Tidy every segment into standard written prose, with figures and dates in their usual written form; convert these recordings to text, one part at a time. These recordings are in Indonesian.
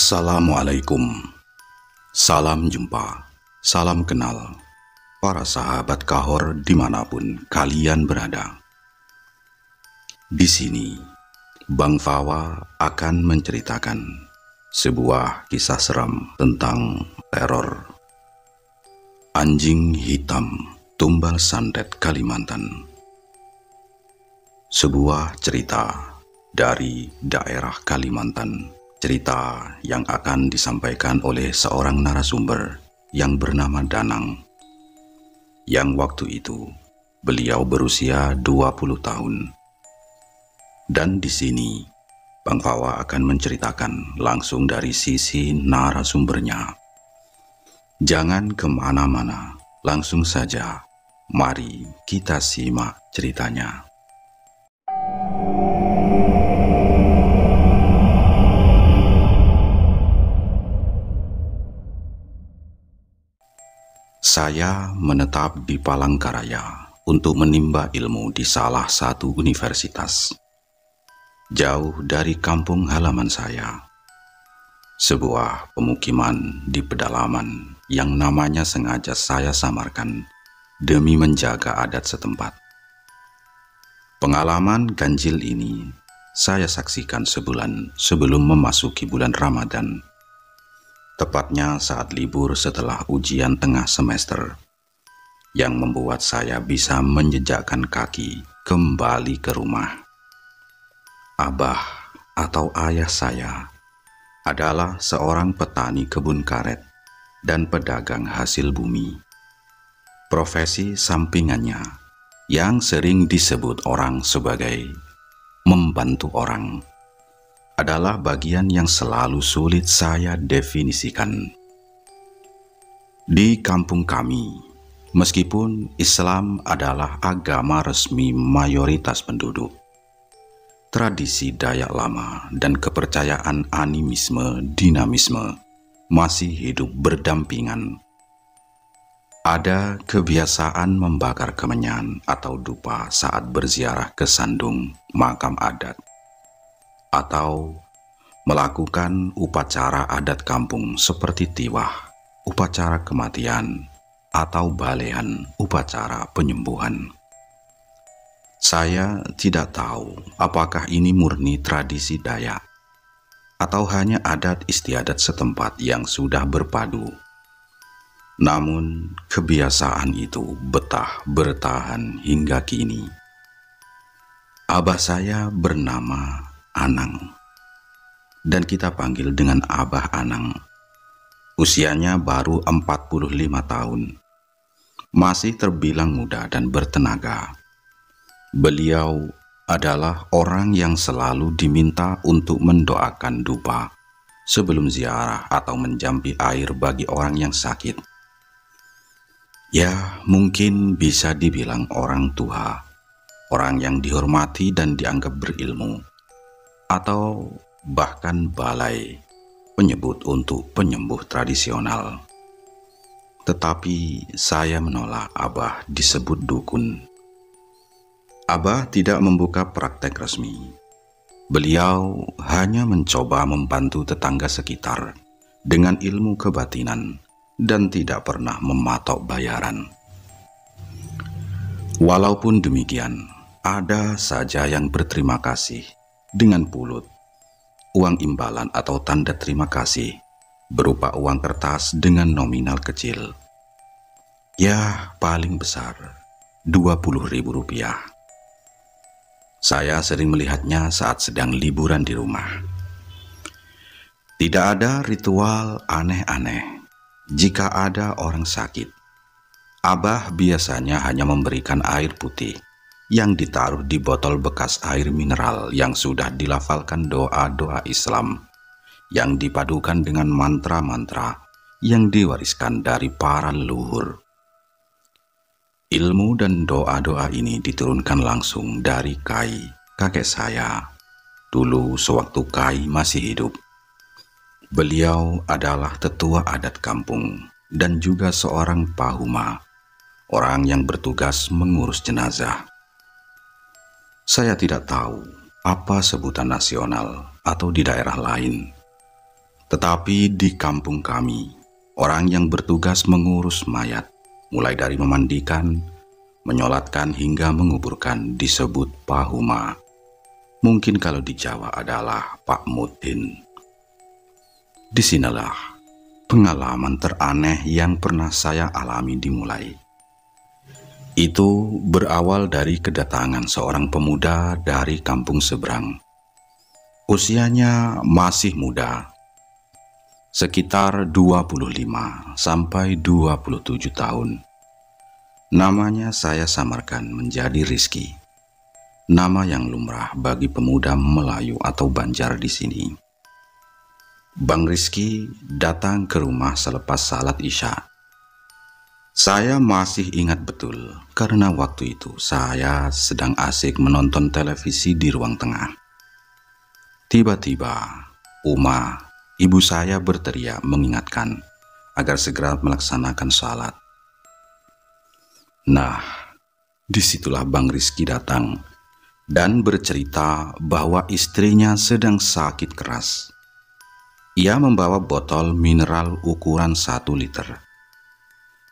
Assalamualaikum. Salam jumpa, salam kenal, para sahabat Kahor dimanapun kalian berada. Di sini, Bang Fawa akan menceritakan sebuah kisah seram tentang teror anjing hitam tumbal santet Kalimantan. Sebuah cerita dari daerah Kalimantan. Cerita yang akan disampaikan oleh seorang narasumber yang bernama Danang. Yang waktu itu beliau berusia 20 tahun. Dan di sini Bang Fawa akan menceritakan langsung dari sisi narasumbernya. Jangan kemana-mana, langsung saja. Mari kita simak ceritanya. Saya menetap di Palangkaraya untuk menimba ilmu di salah satu universitas, jauh dari kampung halaman saya. Sebuah pemukiman di pedalaman yang namanya sengaja saya samarkan demi menjaga adat setempat. Pengalaman ganjil ini saya saksikan sebulan sebelum memasuki bulan Ramadan. Tepatnya saat libur setelah ujian tengah semester, yang membuat saya bisa menjejakkan kaki kembali ke rumah. Abah atau ayah saya adalah seorang petani kebun karet dan pedagang hasil bumi. Profesi sampingannya yang sering disebut orang sebagai membantu orang adalah bagian yang selalu sulit saya definisikan. Di kampung kami, meskipun Islam adalah agama resmi mayoritas penduduk, tradisi Dayak lama dan kepercayaan animisme dinamisme masih hidup berdampingan. Ada kebiasaan membakar kemenyan atau dupa saat berziarah ke sandung makam adat, atau melakukan upacara adat kampung seperti tiwah, upacara kematian, atau balehan, upacara penyembuhan. Saya tidak tahu apakah ini murni tradisi Dayak atau hanya adat istiadat setempat yang sudah berpadu. Namun kebiasaan itu betah bertahan hingga kini. Abah saya bernama Anang, dan kita panggil dengan Abah Anang. Usianya baru 45 tahun, masih terbilang muda dan bertenaga. Beliau adalah orang yang selalu diminta untuk mendoakan dupa sebelum ziarah atau menjampi air bagi orang yang sakit. Ya, mungkin bisa dibilang orang tua, orang yang dihormati dan dianggap berilmu, atau bahkan balai penyebut untuk penyembuh tradisional. Tetapi saya menolak Abah disebut dukun. Abah tidak membuka praktek resmi. Beliau hanya mencoba membantu tetangga sekitar dengan ilmu kebatinan dan tidak pernah mematok bayaran. Walaupun demikian, ada saja yang berterima kasih dengan pulut, uang imbalan atau tanda terima kasih berupa uang kertas dengan nominal kecil. Ya, paling besar Rp20.000. Saya sering melihatnya saat sedang liburan di rumah. Tidak ada ritual aneh-aneh. Jika ada orang sakit, Abah biasanya hanya memberikan air putih yang ditaruh di botol bekas air mineral yang sudah dilafalkan doa-doa Islam yang dipadukan dengan mantra-mantra yang diwariskan dari para leluhur. Ilmu dan doa-doa ini diturunkan langsung dari Kai, kakek saya, dulu sewaktu Kai masih hidup. Beliau adalah tetua adat kampung dan juga seorang pahuma, orang yang bertugas mengurus jenazah. Saya tidak tahu apa sebutan nasional atau di daerah lain. Tetapi di kampung kami, orang yang bertugas mengurus mayat, mulai dari memandikan, menyolatkan hingga menguburkan, disebut Pahuma. Mungkin kalau di Jawa adalah Pak Mutin. Disinilah pengalaman teraneh yang pernah saya alami dimulai. Itu berawal dari kedatangan seorang pemuda dari kampung seberang. Usianya masih muda, sekitar 25 sampai 27 tahun. Namanya saya samarkan menjadi Rizky, nama yang lumrah bagi pemuda Melayu atau Banjar di sini. Bang Rizky datang ke rumah selepas salat Isya. Saya masih ingat betul karena waktu itu saya sedang asik menonton televisi di ruang tengah. Tiba-tiba Uma, ibu saya, berteriak mengingatkan agar segera melaksanakan salat. Nah, disitulah Bang Rizky datang dan bercerita bahwa istrinya sedang sakit keras. Ia membawa botol mineral ukuran 1 liter.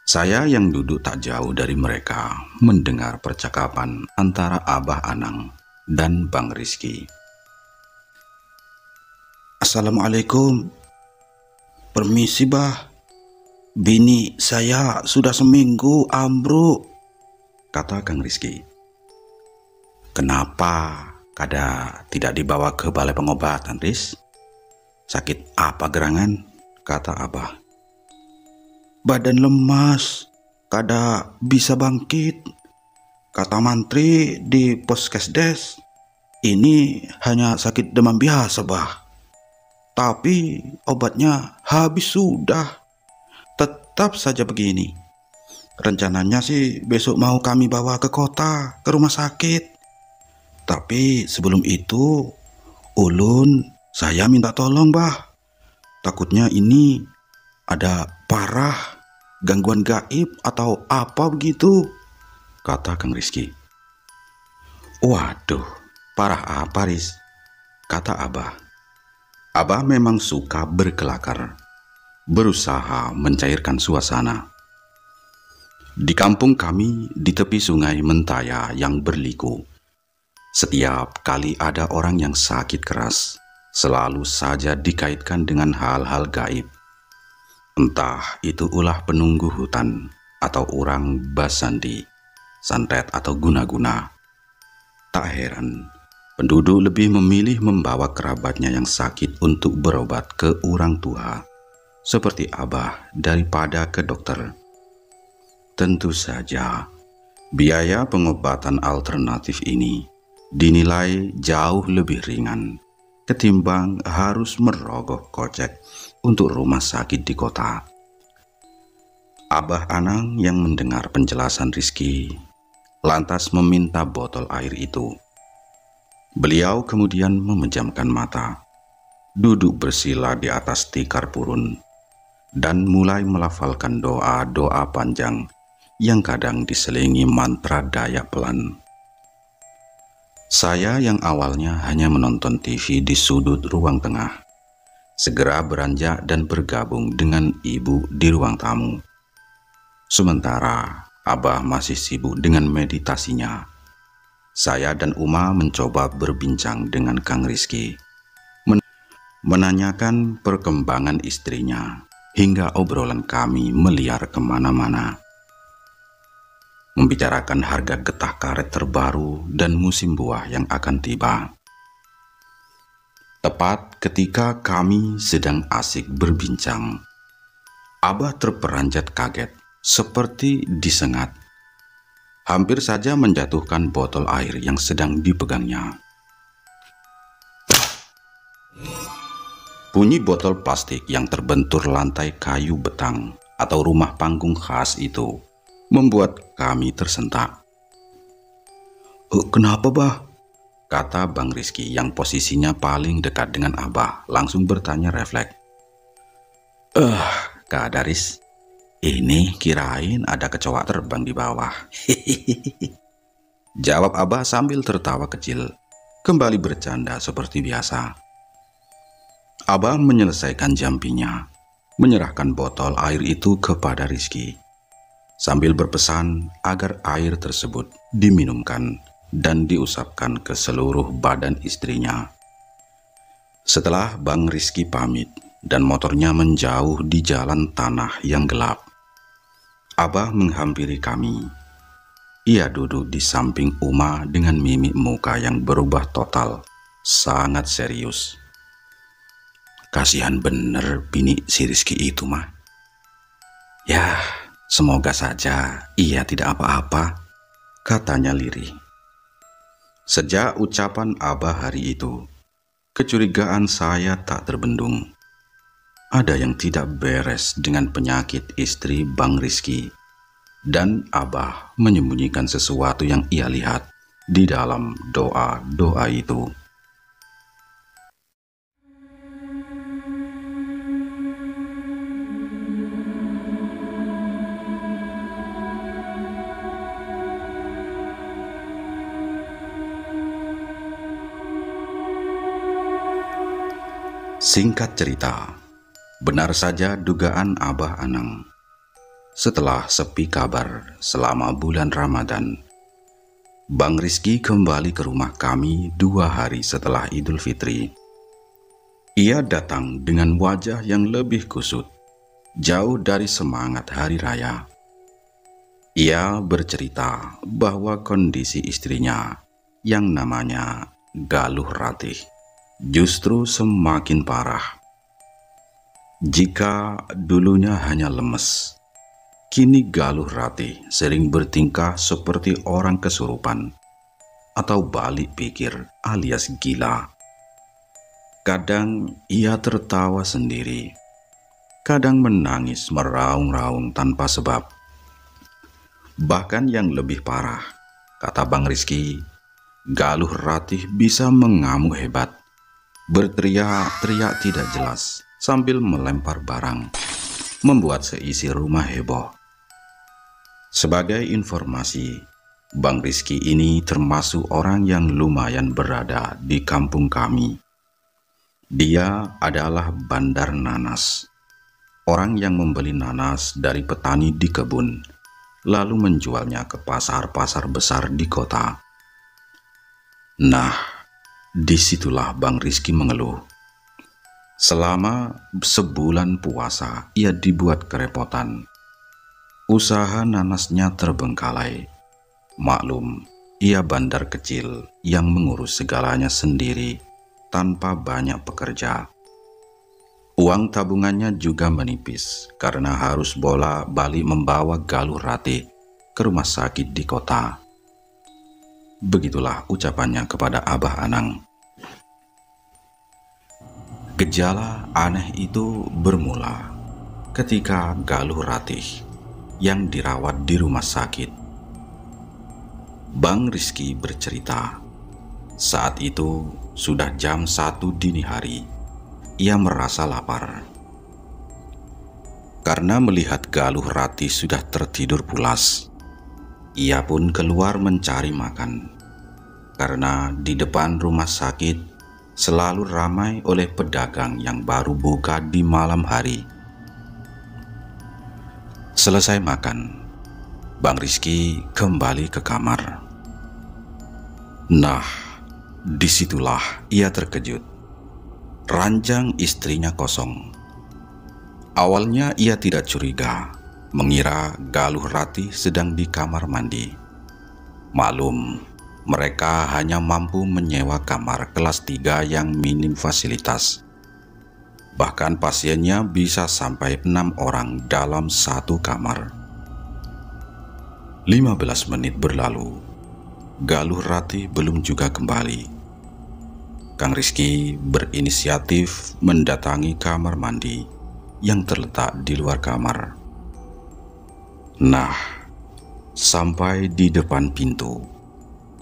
Saya yang duduk tak jauh dari mereka mendengar percakapan antara Abah Anang dan Bang Rizky. Assalamualaikum. Permisi, Bah. Bini saya sudah seminggu ambruk, kata Kang Rizky. Kenapa kada tidak dibawa ke balai pengobatan, Riz? Sakit apa gerangan? Kata Abah. Badan lemas, kada bisa bangkit. Kata mantri di puskesdes, ini hanya sakit demam biasa, Bah. Tapi obatnya habis sudah. Tetap saja begini. Rencananya sih besok mau kami bawa ke kota, ke rumah sakit. Tapi sebelum itu, ulun saya minta tolong, Bah. Takutnya ini ada parah, gangguan gaib atau apa begitu, kata Kang Rizky. Waduh, parah apa, Riz? Kata Abah. Abah memang suka berkelakar, berusaha mencairkan suasana. Di kampung kami di tepi sungai Mentaya yang berliku, setiap kali ada orang yang sakit keras, selalu saja dikaitkan dengan hal-hal gaib. Entah itu ulah penunggu hutan atau orang basandi, santet atau guna-guna. Tak heran, penduduk lebih memilih membawa kerabatnya yang sakit untuk berobat ke orang tua, seperti Abah, daripada ke dokter. Tentu saja, biaya pengobatan alternatif ini dinilai jauh lebih ringan ketimbang harus merogoh kocek untuk rumah sakit di kota. Abah Anang yang mendengar penjelasan Rizky lantas meminta botol air itu. Beliau kemudian memejamkan mata, duduk bersila di atas tikar purun, dan mulai melafalkan doa-doa panjang yang kadang diselingi mantra Dayak pelan. Saya yang awalnya hanya menonton TV di sudut ruang tengah, segera beranjak dan bergabung dengan ibu di ruang tamu. Sementara Abah masih sibuk dengan meditasinya, saya dan Uma mencoba berbincang dengan Kang Rizky, menanyakan perkembangan istrinya, hingga obrolan kami meliar kemana-mana. Membicarakan harga getah karet terbaru dan musim buah yang akan tiba. Tepat ketika kami sedang asik berbincang, Abah terperanjat kaget seperti disengat. Hampir saja menjatuhkan botol air yang sedang dipegangnya. Bunyi botol plastik yang terbentur lantai kayu betang atau rumah panggung khas itu membuat kami tersentak. Kenapa, Bah? Kata Bang Rizky yang posisinya paling dekat dengan Abah langsung bertanya refleks. Kak Daris, ini kirain ada kecoa terbang di bawah. Jawab Abah sambil tertawa kecil, kembali bercanda seperti biasa. Abah menyelesaikan jampinya, menyerahkan botol air itu kepada Rizky, sambil berpesan agar air tersebut diminumkan dan diusapkan ke seluruh badan istrinya. Setelah Bang Rizky pamit dan motornya menjauh di jalan tanah yang gelap, Abah menghampiri kami. Ia duduk di samping Uma dengan mimik muka yang berubah total, sangat serius. Kasihan bener bini si Rizky itu mah. Ya, semoga saja ia tidak apa-apa, katanya lirih. Sejak ucapan Abah hari itu, kecurigaan saya tak terbendung. Ada yang tidak beres dengan penyakit istri Bang Rizky, dan Abah menyembunyikan sesuatu yang ia lihat di dalam doa-doa itu. Singkat cerita, benar saja dugaan Abah Anang. Setelah sepi kabar selama bulan Ramadan, Bang Rizky kembali ke rumah kami 2 hari setelah Idul Fitri. Ia datang dengan wajah yang lebih kusut, jauh dari semangat hari raya. Ia bercerita bahwa kondisi istrinya yang namanya Galuh Ratih justru semakin parah. Jika dulunya hanya lemes, kini Galuh Ratih sering bertingkah seperti orang kesurupan atau balik pikir alias gila. Kadang ia tertawa sendiri, kadang menangis meraung-raung tanpa sebab. Bahkan yang lebih parah, kata Bang Rizky, Galuh Ratih bisa mengamuk hebat, berteriak-teriak tidak jelas sambil melempar barang, membuat seisi rumah heboh. Sebagai informasi, Bang Rizky ini termasuk orang yang lumayan berada di kampung kami. Dia adalah bandar nanas, orang yang membeli nanas dari petani di kebun, lalu menjualnya ke pasar-pasar besar di kota. Nah, disitulah Bang Rizky mengeluh. Selama sebulan puasa, ia dibuat kerepotan. Usaha nanasnya terbengkalai. Maklum, ia bandar kecil yang mengurus segalanya sendiri tanpa banyak pekerja. Uang tabungannya juga menipis karena harus bolak-balik membawa Galuh Ratih ke rumah sakit di kota. Begitulah ucapannya kepada Abah Anang. Gejala aneh itu bermula ketika Galuh Ratih yang dirawat di rumah sakit. Bang Rizky bercerita, saat itu sudah jam 1 dini hari. Ia merasa lapar. Karena melihat Galuh Ratih sudah tertidur pulas, ia pun keluar mencari makan. Karena di depan rumah sakit selalu ramai oleh pedagang yang baru buka di malam hari. Selesai makan, Bang Rizky kembali ke kamar. Nah, disitulah ia terkejut. Ranjang istrinya kosong. Awalnya ia tidak curiga, mengira Galuh Ratih sedang di kamar mandi. Maklum, mereka hanya mampu menyewa kamar kelas 3 yang minim fasilitas. Bahkan pasiennya bisa sampai 6 orang dalam satu kamar. 15 menit berlalu, Galuh Ratih belum juga kembali. Kang Rizky berinisiatif mendatangi kamar mandi yang terletak di luar kamar. Nah, sampai di depan pintu,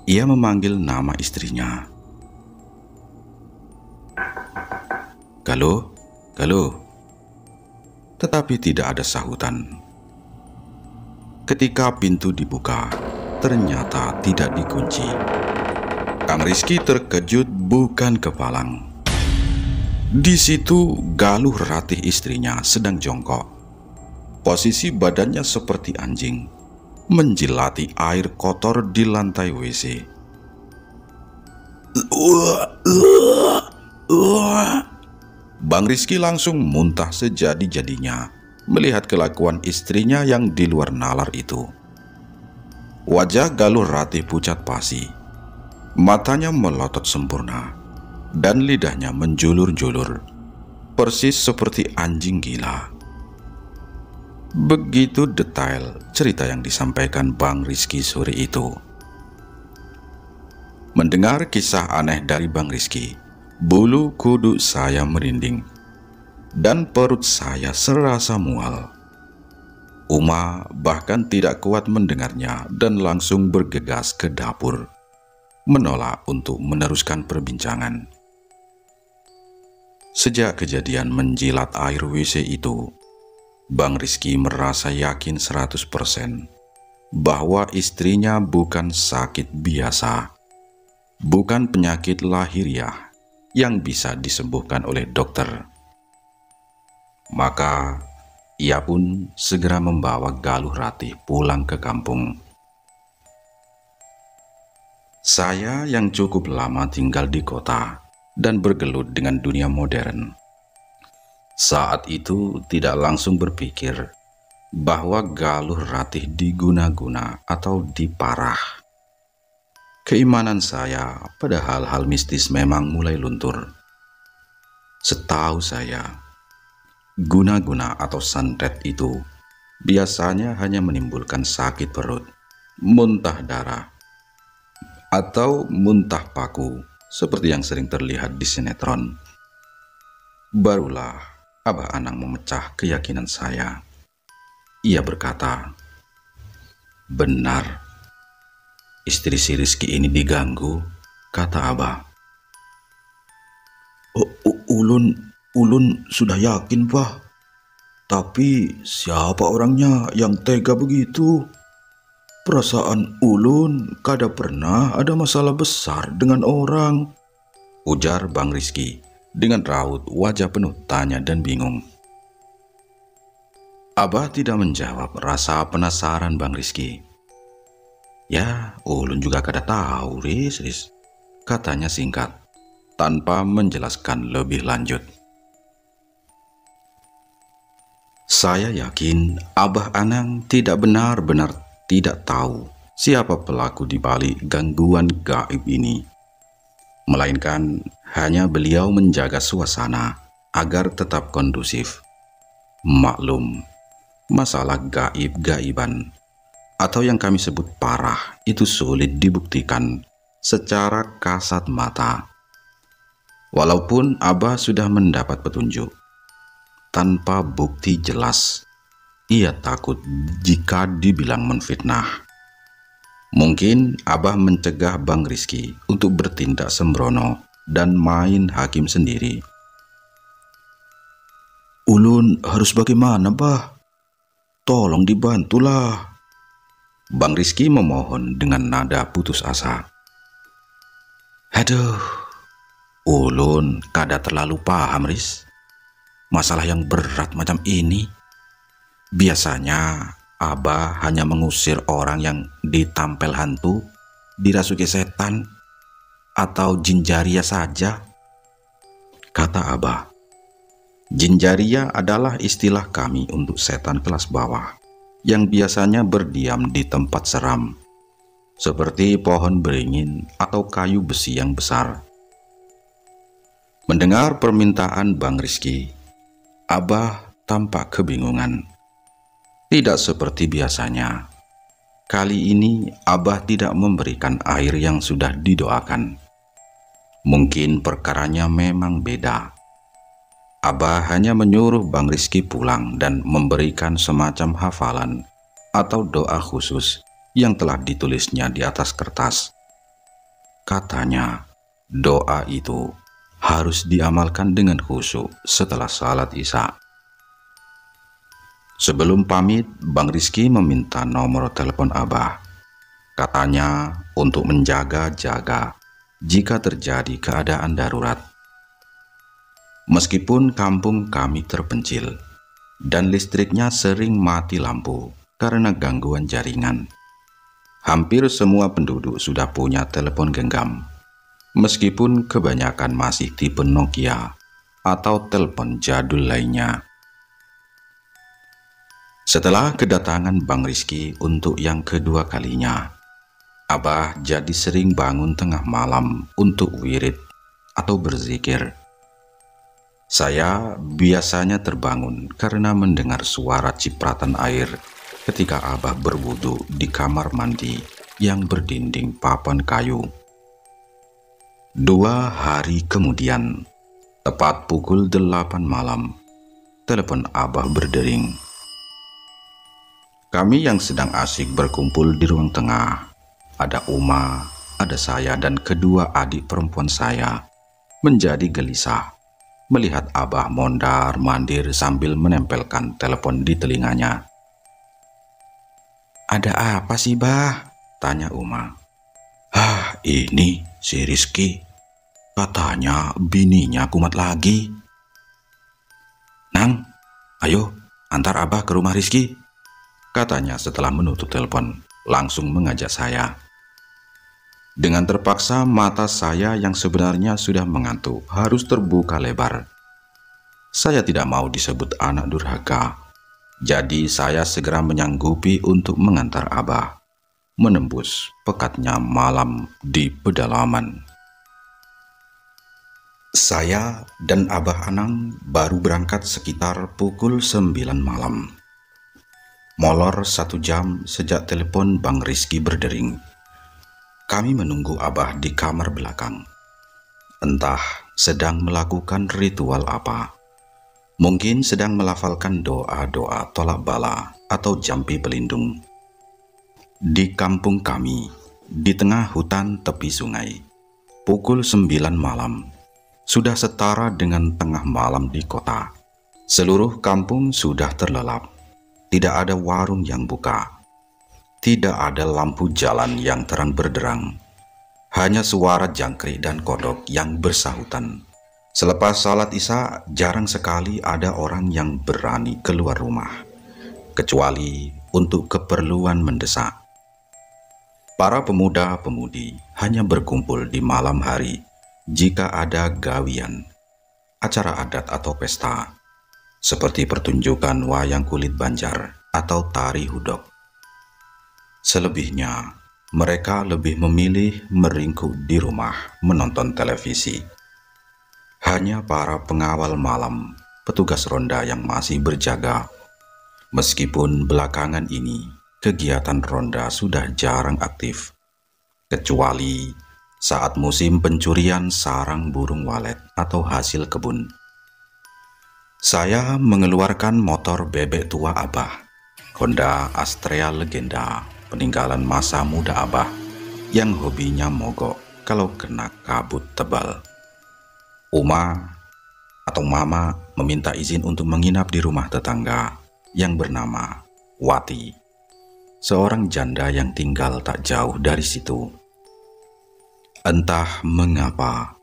ia memanggil nama istrinya. Galuh, Galuh. Tetapi tidak ada sahutan. Ketika pintu dibuka, ternyata tidak dikunci. Kang Rizky terkejut bukan kepalang. Di situ Galuh Ratih istrinya sedang jongkok. Posisi badannya seperti anjing, menjilati air kotor di lantai WC. Bang Rizky langsung muntah sejadi-jadinya melihat kelakuan istrinya yang di luar nalar itu. Wajah Galuh Ratih pucat pasi, matanya melotot sempurna, dan lidahnya menjulur-julur, persis seperti anjing gila. Begitu detail cerita yang disampaikan Bang Rizky sore itu. Mendengar kisah aneh dari Bang Rizky, bulu kuduk saya merinding, dan perut saya serasa mual. Uma bahkan tidak kuat mendengarnya dan langsung bergegas ke dapur, menolak untuk meneruskan perbincangan. Sejak kejadian menjilat air WC itu, Bang Rizky merasa yakin 100% bahwa istrinya bukan sakit biasa, bukan penyakit lahiriah yang bisa disembuhkan oleh dokter. Maka ia pun segera membawa Galuh Ratih pulang ke kampung. Saya yang cukup lama tinggal di kota dan bergelut dengan dunia modern, saat itu tidak langsung berpikir bahwa Galuh Ratih diguna-guna atau diparah. Keimanan saya pada hal-hal mistis memang mulai luntur. Setahu saya, guna-guna atau santet itu biasanya hanya menimbulkan sakit perut, muntah darah, atau muntah paku seperti yang sering terlihat di sinetron. Barulah Abah Anang memecah keyakinan saya. Ia berkata, "Benar, istri si Rizky ini diganggu," kata Abah. Ulun sudah yakin, Pak. Tapi siapa orangnya yang tega begitu? Perasaan ulun kada pernah ada masalah besar dengan orang, ujar Bang Rizky dengan raut wajah penuh tanya dan bingung. Abah tidak menjawab rasa penasaran Bang Rizky. "Ya, ulun juga kada tahu, Riz," katanya singkat, tanpa menjelaskan lebih lanjut. Saya yakin Abah Anang tidak benar-benar tidak tahu siapa pelaku di balik gangguan gaib ini, melainkan hanya beliau menjaga suasana agar tetap kondusif. Maklum, masalah gaib-gaiban atau yang kami sebut parah itu sulit dibuktikan secara kasat mata. Walaupun Abah sudah mendapat petunjuk, tanpa bukti jelas, ia takut jika dibilang menfitnah. Mungkin Abah mencegah Bang Rizky untuk bertindak sembrono dan main hakim sendiri. Ulun harus bagaimana, Bah? Tolong dibantulah, Bang Rizky memohon dengan nada putus asa. "Aduh, ulun kada terlalu paham, Riz. Masalah yang berat macam ini, biasanya Abah hanya mengusir orang yang ditampel hantu, dirasuki setan, atau jin jaria saja," kata Abah. Jin jaria adalah istilah kami untuk setan kelas bawah yang biasanya berdiam di tempat seram, seperti pohon beringin atau kayu besi yang besar. Mendengar permintaan Bang Rizky, Abah tampak kebingungan. Tidak seperti biasanya. Kali ini Abah tidak memberikan air yang sudah didoakan. Mungkin perkaranya memang beda. Abah hanya menyuruh Bang Rizky pulang dan memberikan semacam hafalan atau doa khusus yang telah ditulisnya di atas kertas. Katanya, doa itu harus diamalkan dengan khusyuk setelah salat Isya. Sebelum pamit, Bang Rizky meminta nomor telepon Abah. Katanya untuk menjaga-jaga jika terjadi keadaan darurat. Meskipun kampung kami terpencil dan listriknya sering mati lampu karena gangguan jaringan, hampir semua penduduk sudah punya telepon genggam, meskipun kebanyakan masih tipe Nokia atau telepon jadul lainnya. Setelah kedatangan Bang Rizky untuk yang kedua kalinya, Abah jadi sering bangun tengah malam untuk wirid atau berzikir. Saya biasanya terbangun karena mendengar suara cipratan air ketika Abah berwudu di kamar mandi yang berdinding papan kayu. 2 hari kemudian, tepat pukul 8 malam, telepon Abah berdering. Kami yang sedang asik berkumpul di ruang tengah, ada Uma, ada saya dan kedua adik perempuan saya, menjadi gelisah melihat Abah mondar-mandir sambil menempelkan telepon di telinganya. "Ada apa sih, Bah?" tanya Uma. Ini si Rizky. Katanya bininya kumat lagi." "Nang, ayo antar Abah ke rumah Rizky," katanya setelah menutup telepon, langsung mengajak saya. Dengan terpaksa mata saya yang sebenarnya sudah mengantuk harus terbuka lebar. Saya tidak mau disebut anak durhaka, jadi saya segera menyanggupi untuk mengantar Abah menembus pekatnya malam di pedalaman. Saya dan Abah Anang baru berangkat sekitar pukul 9 malam. Molor 1 jam sejak telepon Bang Rizky berdering. Kami menunggu Abah di kamar belakang. Entah sedang melakukan ritual apa. Mungkin sedang melafalkan doa-doa tolak bala atau jampi pelindung. Di kampung kami, di tengah hutan tepi sungai, pukul 9 malam, sudah setara dengan tengah malam di kota. Seluruh kampung sudah terlelap. Tidak ada warung yang buka. Tidak ada lampu jalan yang terang berderang, hanya suara jangkrik dan kodok yang bersahutan. Selepas salat Isya, jarang sekali ada orang yang berani keluar rumah, kecuali untuk keperluan mendesak. Para pemuda-pemudi hanya berkumpul di malam hari jika ada gawian, acara adat atau pesta, seperti pertunjukan wayang kulit Banjar atau tari hudok. Selebihnya, mereka lebih memilih meringkuk di rumah menonton televisi. Hanya para pengawal malam, petugas ronda yang masih berjaga. Meskipun belakangan ini kegiatan ronda sudah jarang aktif, kecuali saat musim pencurian sarang burung walet atau hasil kebun. Saya mengeluarkan motor bebek tua Abah, Honda Astrea Legenda, peninggalan masa muda Abah yang hobinya mogok kalau kena kabut tebal. Uma atau Mama meminta izin untuk menginap di rumah tetangga yang bernama Wati, seorang janda yang tinggal tak jauh dari situ. Entah mengapa,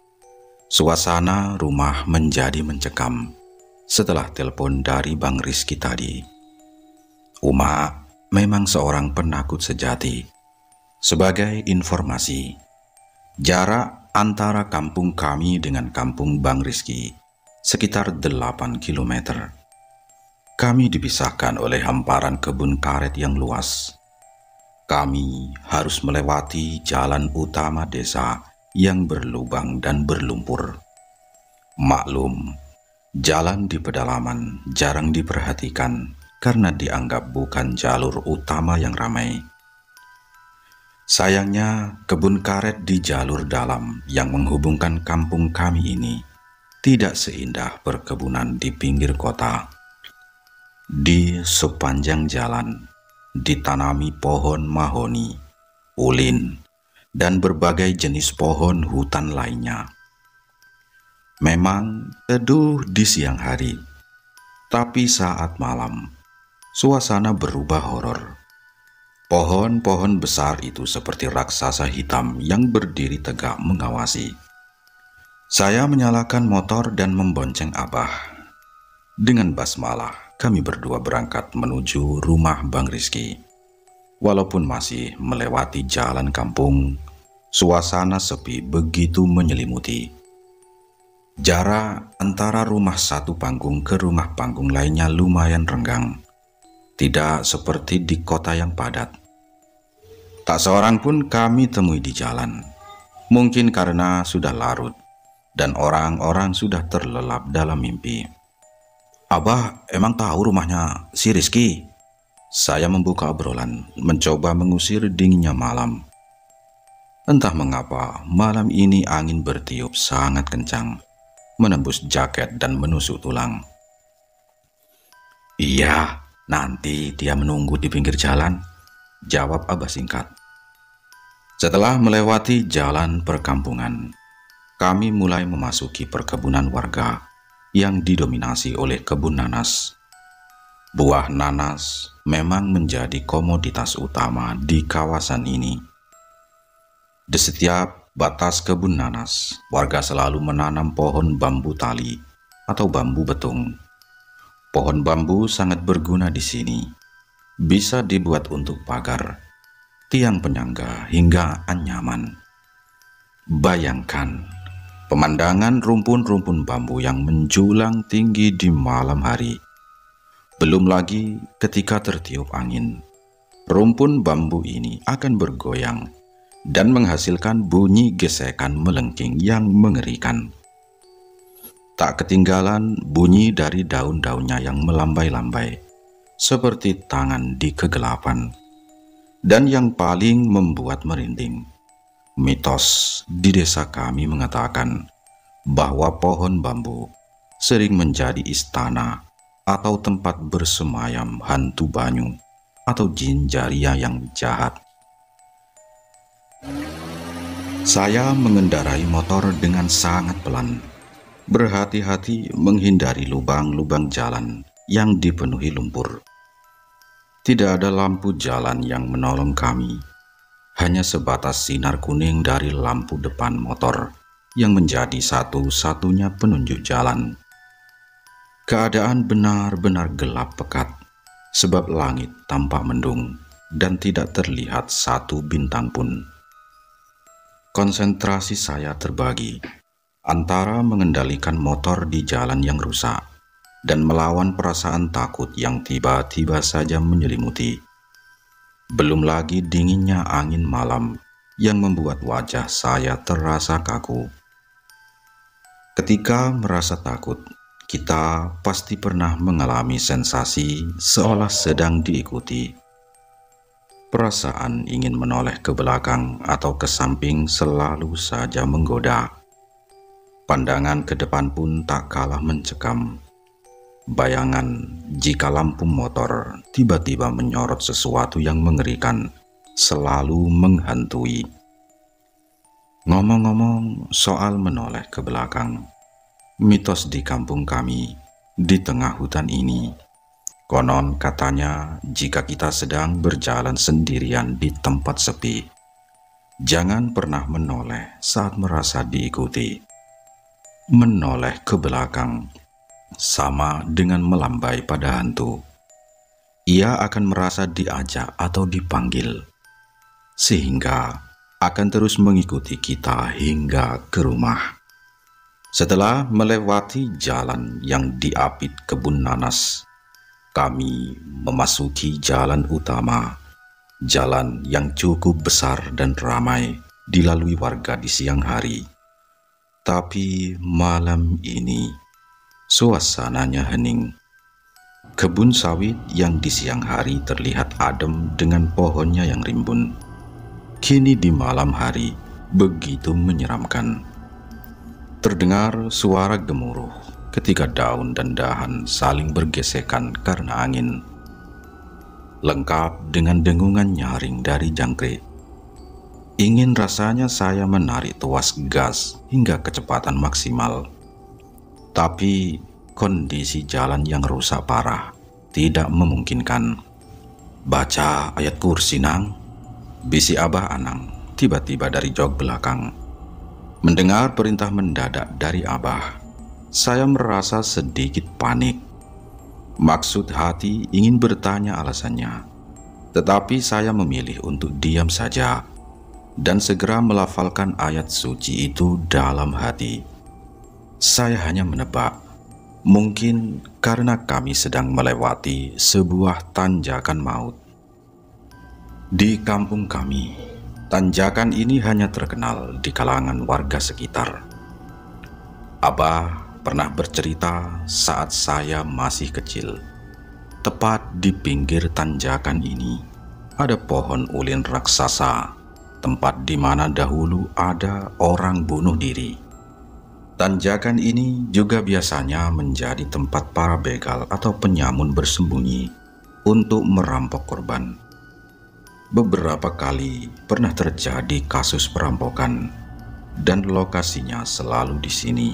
suasana rumah menjadi mencekam setelah telepon dari Bang Rizky tadi. Uma memang seorang penakut sejati. Sebagai informasi, jarak antara kampung kami dengan kampung Bang Rizky sekitar 8 km. Kami dipisahkan oleh hamparan kebun karet yang luas. Kami harus melewati jalan utama desa yang berlubang dan berlumpur. Maklum, jalan di pedalaman jarang diperhatikan karena dianggap bukan jalur utama yang ramai. Sayangnya, kebun karet di jalur dalam yang menghubungkan kampung kami ini tidak seindah perkebunan di pinggir kota. Di sepanjang jalan ditanami pohon mahoni, ulin, dan berbagai jenis pohon hutan lainnya. Memang teduh di siang hari, tapi saat malam suasana berubah horor. Pohon-pohon besar itu seperti raksasa hitam yang berdiri tegak mengawasi. Saya menyalakan motor dan membonceng Abah. Dengan basmalah, kami berdua berangkat menuju rumah Bang Rizky. Walaupun masih melewati jalan kampung, suasana sepi begitu menyelimuti. Jarak antara rumah satu panggung ke rumah panggung lainnya lumayan renggang. Tidak seperti di kota yang padat. Tak seorang pun kami temui di jalan. Mungkin karena sudah larut dan orang-orang sudah terlelap dalam mimpi. Abah emang tahu rumahnya si Rizky? Saya membuka obrolan, mencoba mengusir dinginnya malam. Entah mengapa malam ini angin bertiup sangat kencang, menembus jaket dan menusuk tulang. Iya, nanti dia menunggu di pinggir jalan, jawab Abah singkat. Setelah melewati jalan perkampungan, kami mulai memasuki perkebunan warga yang didominasi oleh kebun nanas. Buah nanas memang menjadi komoditas utama di kawasan ini. Di setiap batas kebun nanas, warga selalu menanam pohon bambu tali atau bambu betung. Pohon bambu sangat berguna di sini. Bisa dibuat untuk pagar, tiang penyangga hingga anyaman. Bayangkan pemandangan rumpun-rumpun bambu yang menjulang tinggi di malam hari. Belum lagi ketika tertiup angin, rumpun bambu ini akan bergoyang dan menghasilkan bunyi gesekan melengking yang mengerikan. Tak ketinggalan bunyi dari daun-daunnya yang melambai-lambai, seperti tangan di kegelapan. Dan yang paling membuat merinding, mitos di desa kami mengatakan bahwa pohon bambu sering menjadi istana atau tempat bersemayam hantu banyu atau jin jaria yang jahat. Saya mengendarai motor dengan sangat pelan, berhati-hati menghindari lubang-lubang jalan yang dipenuhi lumpur. Tidak ada lampu jalan yang menolong kami, hanya sebatas sinar kuning dari lampu depan motor yang menjadi satu-satunya penunjuk jalan. Keadaan benar-benar gelap pekat, sebab langit tampak mendung dan tidak terlihat satu bintang pun. Konsentrasi saya terbagi antara mengendalikan motor di jalan yang rusak dan melawan perasaan takut yang tiba-tiba saja menyelimuti. Belum lagi dinginnya angin malam yang membuat wajah saya terasa kaku. Ketika merasa takut, kita pasti pernah mengalami sensasi seolah sedang diikuti. Perasaan ingin menoleh ke belakang atau ke samping selalu saja menggoda. Pandangan ke depan pun tak kalah mencekam. Bayangan jika lampu motor tiba-tiba menyorot sesuatu yang mengerikan selalu menghantui. Ngomong-ngomong soal menoleh ke belakang, mitos di kampung kami di tengah hutan ini, konon katanya jika kita sedang berjalan sendirian di tempat sepi, jangan pernah menoleh saat merasa diikuti. Menoleh ke belakang sama dengan melambai pada hantu. Ia akan merasa diajak atau dipanggil, sehingga akan terus mengikuti kita hingga ke rumah. Setelah melewati jalan yang diapit kebun nanas, kami memasuki jalan utama, jalan yang cukup besar dan ramai dilalui warga di siang hari. Tapi malam ini suasananya hening. Kebun sawit yang di siang hari terlihat adem dengan pohonnya yang rimbun, kini di malam hari begitu menyeramkan. Terdengar suara gemuruh ketika daun dan dahan saling bergesekan karena angin, lengkap dengan dengungan nyaring dari jangkrik. Ingin rasanya saya menarik tuas gas hingga kecepatan maksimal. Tapi kondisi jalan yang rusak parah tidak memungkinkan. Baca ayat kursi nang, bisi Abah Anang tiba-tiba dari jok belakang. Mendengar perintah mendadak dari Abah, saya merasa sedikit panik. Maksud hati ingin bertanya alasannya, tetapi saya memilih untuk diam saja dan segera melafalkan ayat suci itu dalam hati. Saya hanya menebak, mungkin karena kami sedang melewati sebuah tanjakan maut. Di kampung kami, tanjakan ini hanya terkenal di kalangan warga sekitar. Abah pernah bercerita saat saya masih kecil. Tepat di pinggir tanjakan ini ada pohon ulin raksasa, tempat di mana dahulu ada orang bunuh diri. Tanjakan ini juga biasanya menjadi tempat para begal atau penyamun bersembunyi untuk merampok korban. Beberapa kali pernah terjadi kasus perampokan dan lokasinya selalu di sini.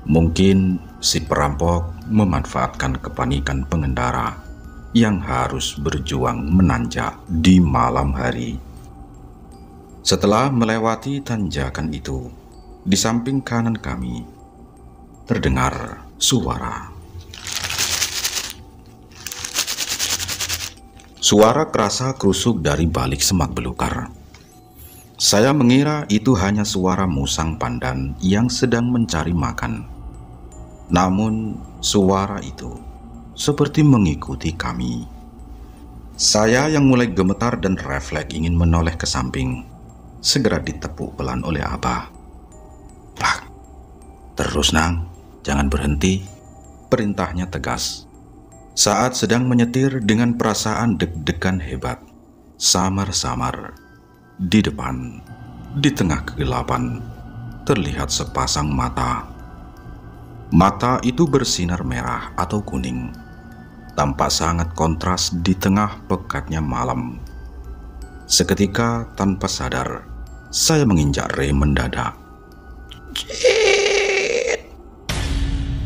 Mungkin si perampok memanfaatkan kepanikan pengendara yang harus berjuang menanjak di malam hari. Setelah melewati tanjakan itu, di samping kanan kami terdengar suara. Suara kerasa kerusuk dari balik semak belukar. Saya mengira itu hanya suara musang pandan yang sedang mencari makan. Namun suara itu seperti mengikuti kami. Saya yang mulai gemetar dan refleks ingin menoleh ke samping, segera ditepuk pelan oleh Abah. "Plak, terus Nang, jangan berhenti," perintahnya tegas. Saat sedang menyetir dengan perasaan deg-degan hebat, samar-samar di depan, di tengah kegelapan, terlihat sepasang mata. Mata itu bersinar merah atau kuning, tampak sangat kontras di tengah pekatnya malam. Seketika tanpa sadar, saya menginjak rem mendadak. Jit!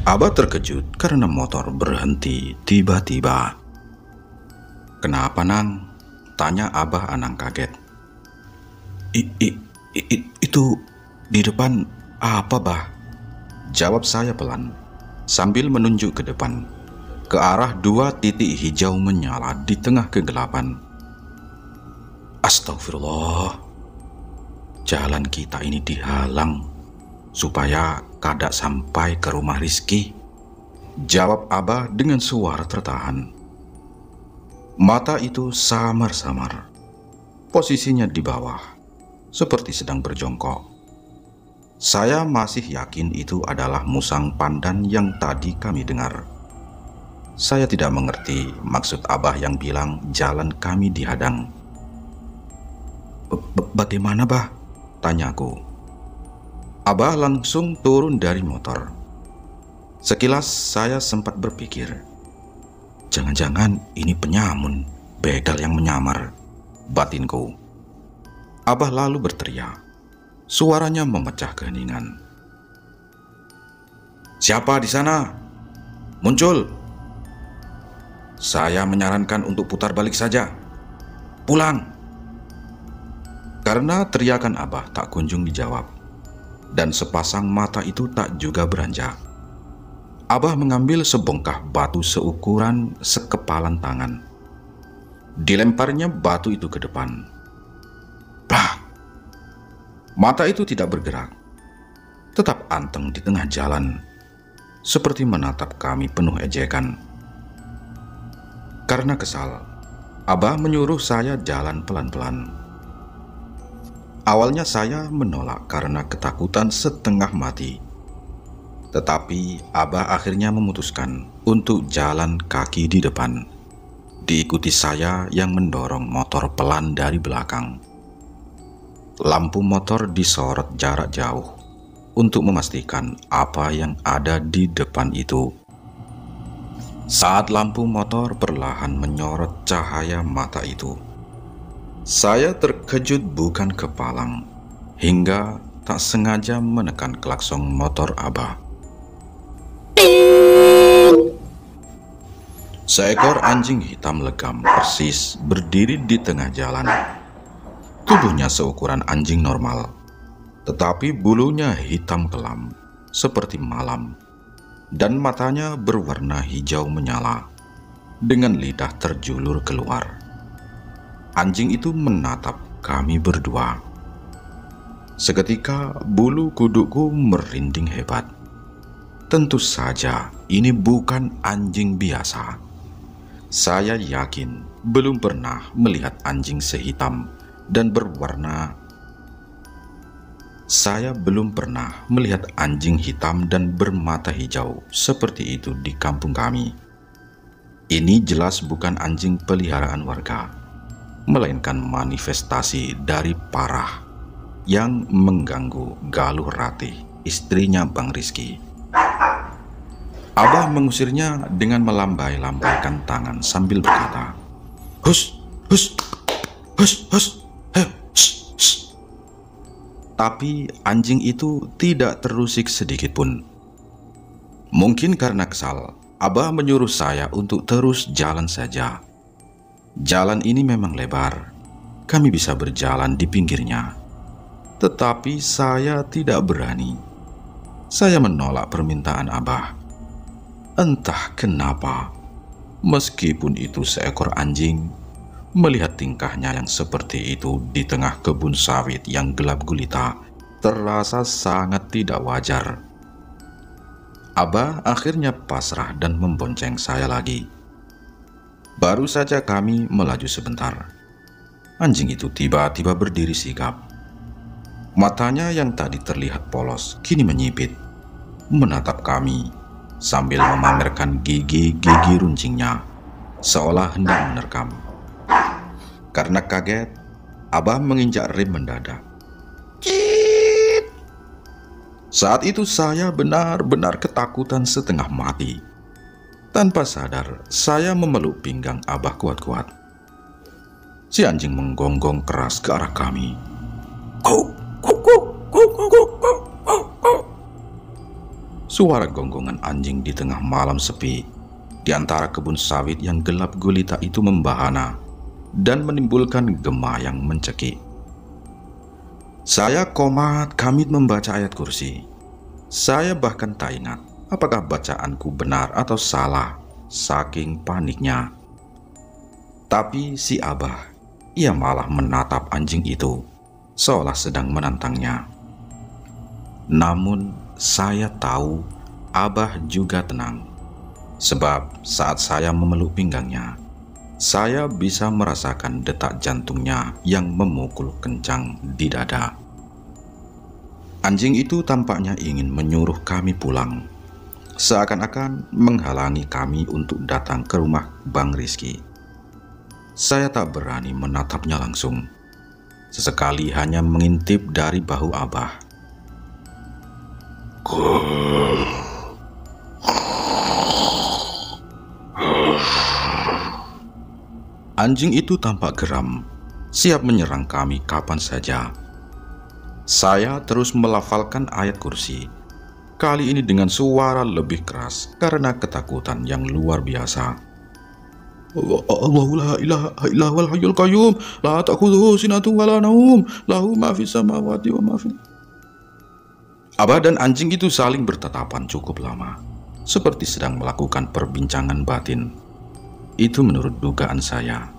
Abah terkejut karena motor berhenti tiba-tiba. "Kenapa Nang?" tanya Abah Anang kaget. Itu di depan apa Bah?" Jawab saya pelan, sambil menunjuk ke depan, ke arah 2 titik hijau menyala di tengah kegelapan. "Astagfirullah, jalan kita ini dihalang supaya kada sampai ke rumah Rizky," jawab Abah dengan suara tertahan. Mata itu samar-samar, posisinya di bawah, seperti sedang berjongkok. Saya masih yakin itu adalah musang pandan yang tadi kami dengar. Saya tidak mengerti maksud Abah yang bilang jalan kami dihadang. "Bagaimana Bah?" tanyaku. Abah langsung turun dari motor. Sekilas saya sempat berpikir, jangan-jangan ini penyamun, begal yang menyamar, batinku. Abah lalu berteriak. Suaranya memecah keheningan. "Siapa di sana? Muncul!" Saya menyarankan untuk putar balik saja. "Pulang!" Karena teriakan Abah tak kunjung dijawab, dan sepasang mata itu tak juga beranjak. Abah mengambil sebongkah batu seukuran sekepalan tangan. Dilemparnya batu itu ke depan. Plak! Mata itu tidak bergerak, tetap anteng di tengah jalan, seperti menatap kami penuh ejekan. Karena kesal, Abah menyuruh saya jalan pelan-pelan. Awalnya saya menolak karena ketakutan setengah mati. Tetapi Abah akhirnya memutuskan untuk jalan kaki di depan, diikuti saya yang mendorong motor pelan dari belakang. Lampu motor disorot jarak jauh untuk memastikan apa yang ada di depan itu. Saat lampu motor perlahan menyorot cahaya mata itu, saya terkejut bukan kepalang, hingga tak sengaja menekan klakson motor Abah. Seekor anjing hitam legam persis berdiri di tengah jalan. Tubuhnya seukuran anjing normal, tetapi bulunya hitam kelam seperti malam, dan matanya berwarna hijau menyala dengan lidah terjulur keluar. Anjing itu menatap kami berdua. Seketika bulu kudukku merinding hebat. Tentu saja ini bukan anjing biasa. Saya yakin belum pernah melihat anjing sehitam dan berwarna. Saya belum pernah melihat anjing hitam dan bermata hijau seperti itu di kampung kami. Ini jelas bukan anjing peliharaan warga, melainkan manifestasi dari Parah yang mengganggu Galuh Ratih, istrinya Bang Rizky. Abah mengusirnya dengan melambai-lambaikan tangan sambil berkata, "Hus, hus, hus, hus, hus, hus." Tapi anjing itu tidak terusik sedikit pun. Mungkin karena kesal, Abah menyuruh saya untuk terus jalan saja. Jalan ini memang lebar, kami bisa berjalan di pinggirnya. Tetapi saya tidak berani. Saya menolak permintaan Abah. Entah kenapa, meskipun itu seekor anjing, melihat tingkahnya yang seperti itu di tengah kebun sawit yang gelap gulita terasa sangat tidak wajar. Abah akhirnya pasrah dan membonceng saya lagi. Baru saja kami melaju sebentar, anjing itu tiba-tiba berdiri sigap. Matanya yang tadi terlihat polos kini menyipit, menatap kami sambil memamerkan gigi-gigi runcingnya, seolah hendak menerkam. Karena kaget, Abah menginjak rem mendadak. Cit! Saat itu saya benar-benar ketakutan setengah mati. Tanpa sadar, saya memeluk pinggang Abah kuat-kuat. Si anjing menggonggong keras ke arah kami. Suara gonggongan anjing di tengah malam sepi di antara kebun sawit yang gelap gulita itu membahana dan menimbulkan gema yang mencekik. Saya komat kamit membaca ayat kursi. Saya bahkan tak ingat apakah bacaanku benar atau salah, saking paniknya. Tapi si Abah, ia malah menatap anjing itu, seolah sedang menantangnya. Namun saya tahu Abah juga tenang, sebab saat saya memeluk pinggangnya, saya bisa merasakan detak jantungnya yang memukul kencang di dada. Anjing itu tampaknya ingin menyuruh kami pulang, seakan-akan menghalangi kami untuk datang ke rumah Bang Rizky. Saya tak berani menatapnya langsung, sesekali hanya mengintip dari bahu Abah. Anjing itu tampak geram, siap menyerang kami kapan saja. Saya terus melafalkan ayat kursi, kali ini dengan suara lebih keras karena ketakutan yang luar biasa. Allahu la ilaha illa huwal hayyul qayyum, la ta'khudhuhu sinatun wa la naum, lahu ma fis samawati wa ma fil. Abah dan anjing itu saling bertatapan cukup lama, seperti sedang melakukan perbincangan batin. Itu menurut dugaan saya.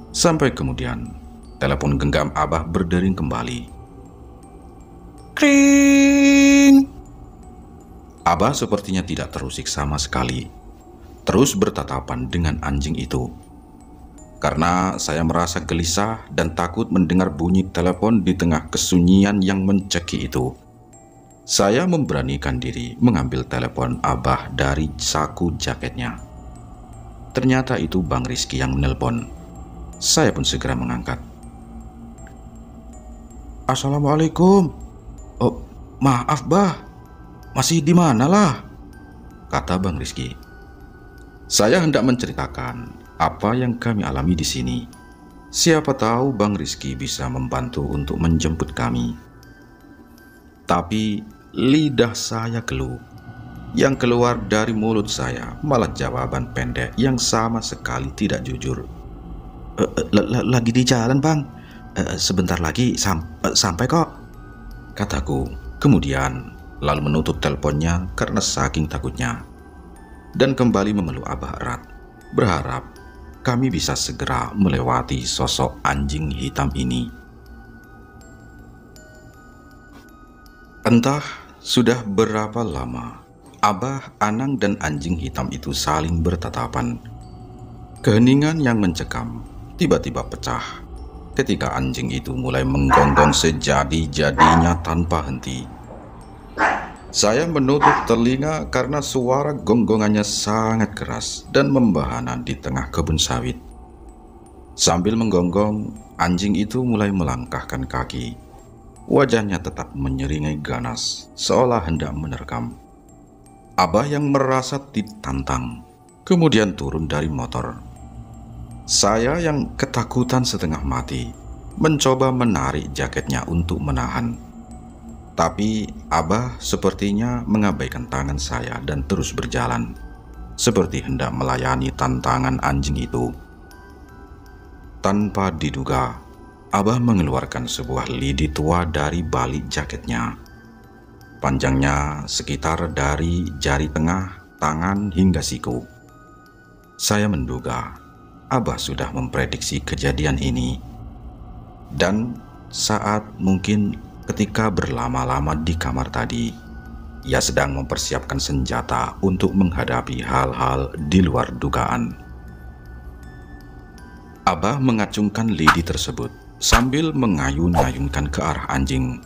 Sampai kemudian, telepon genggam Abah berdering kembali. Kring! Abah sepertinya tidak terusik sama sekali, terus bertatapan dengan anjing itu. Karena saya merasa gelisah dan takut mendengar bunyi telepon di tengah kesunyian yang mencekik itu, saya memberanikan diri mengambil telepon Abah dari saku jaketnya. Ternyata itu Bang Rizky yang menelpon. Saya pun segera mengangkat. Assalamualaikum. Oh, maaf Bah, masih di mana lah? Kata Bang Rizky. Saya hendak menceritakan apa yang kami alami di sini. Siapa tahu Bang Rizky bisa membantu untuk menjemput kami. Tapi lidah saya keluh. Yang keluar dari mulut saya malah jawaban pendek yang sama sekali tidak jujur. Lagi di jalan Bang, sebentar lagi sampai kok. kataku, kemudian lalu menutup teleponnya karena saking takutnya, dan kembali memeluk Abah erat, berharap kami bisa segera melewati sosok anjing hitam ini. Entah sudah berapa lama Abah, Anang, dan anjing hitam itu saling bertatapan. Keheningan yang mencekam tiba-tiba pecah ketika anjing itu mulai menggonggong sejadi-jadinya tanpa henti. Saya menutup telinga karena suara gonggongannya sangat keras dan membahana di tengah kebun sawit. Sambil menggonggong, anjing itu mulai melangkahkan kaki. Wajahnya tetap menyeringai ganas, seolah hendak menerkam. Abah yang merasa ditantang, kemudian turun dari motor. Saya yang ketakutan setengah mati, mencoba menarik jaketnya untuk menahan. Tapi Abah sepertinya mengabaikan tangan saya dan terus berjalan, seperti hendak melayani tantangan anjing itu. Tanpa diduga, Abah mengeluarkan sebuah lidi tua dari balik jaketnya. Panjangnya sekitar dari jari tengah, tangan hingga siku. Saya menduga Abah sudah memprediksi kejadian ini. Dan saat mungkin ketika berlama-lama di kamar tadi, ia sedang mempersiapkan senjata untuk menghadapi hal-hal di luar dugaan. Abah mengacungkan lidi tersebut sambil mengayun-ayunkan ke arah anjing,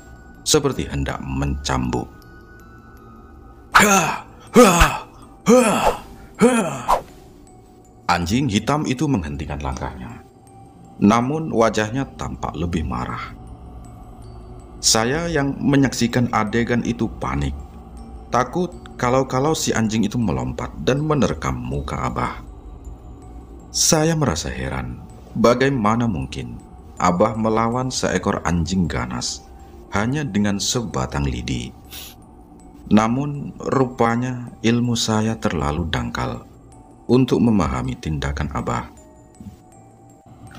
seperti hendak mencambuk. Anjing hitam itu menghentikan langkahnya, namun wajahnya tampak lebih marah. Saya yang menyaksikan adegan itu panik, takut kalau si anjing itu melompat dan menerkam muka Abah. Saya merasa heran, bagaimana mungkin Abah melawan seekor anjing ganas hanya dengan sebatang lidi. Namun rupanya ilmu saya terlalu dangkal untuk memahami tindakan Abah.